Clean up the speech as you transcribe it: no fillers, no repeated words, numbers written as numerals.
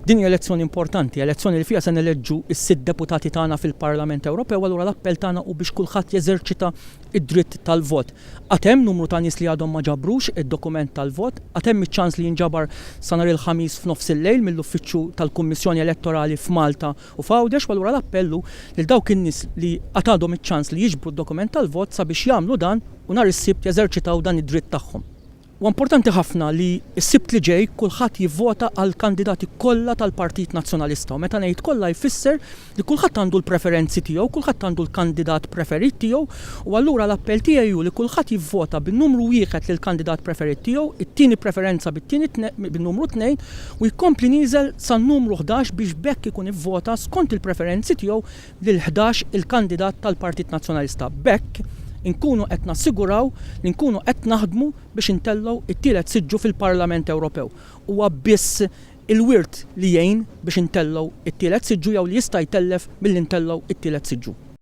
Din hija elezzjoni importanti, elezzjoni li fiha se neleġġu s-sitt deputati tagħna fil-Parlament Ewropew, allura l-appell tagħna hu biex kulħadd jeżerċita id-dritt tal-vot. Għad hemm numru ta' nies li għadhom ma ġabrux id-dokument tal-vot, għad hemm iċ-ċans li jinġabar sa nhar il-ħamis f'nofs il-lejl mill-uffiċċju tal-Kummissjoni Elettorali f'Malta u f'Għawdex, allura l-appellu lil dawk in-nies li għad għadhom iċ-ċans li jiġbru d-dokument tal-vot sabiex jagħmlu dan u nhar is-sibt jeżerċitaw dan id-dritt tagħhom. U importanti ħafna li s-sibt li ġej kulħadd jivvota għal kandidati kollha tal-Partit Nazzjonalista. U meta ngħid kollha jfisser li kulħadd għandu l-preferenzi tiegħu, kulħadd għandu l-kandidat preferit tiegħu, u allura l-appell tiegħi hu li kulħadd jivvota bin-numru wieħed lil kandidat preferit tiegħu, it-tieni preferenza bin-numru 2 u jkompli nieżel san-numru 11 biex bekk ikun ivvota skont il-preferenzi tiegħu lil 11 il-kandidat tal-Partit Nazzjonalista. Bekk inkunu qed nassiguraw li nkunu qed naħdmu biex intellgħu it-tielet siġġu fil-Parlament Ewropew. Huwa biss il-wirt li jgħin biex intellgħu it-tielet siġġu jew li jista' jtellef milli ntellgħu it-tielet siġġu.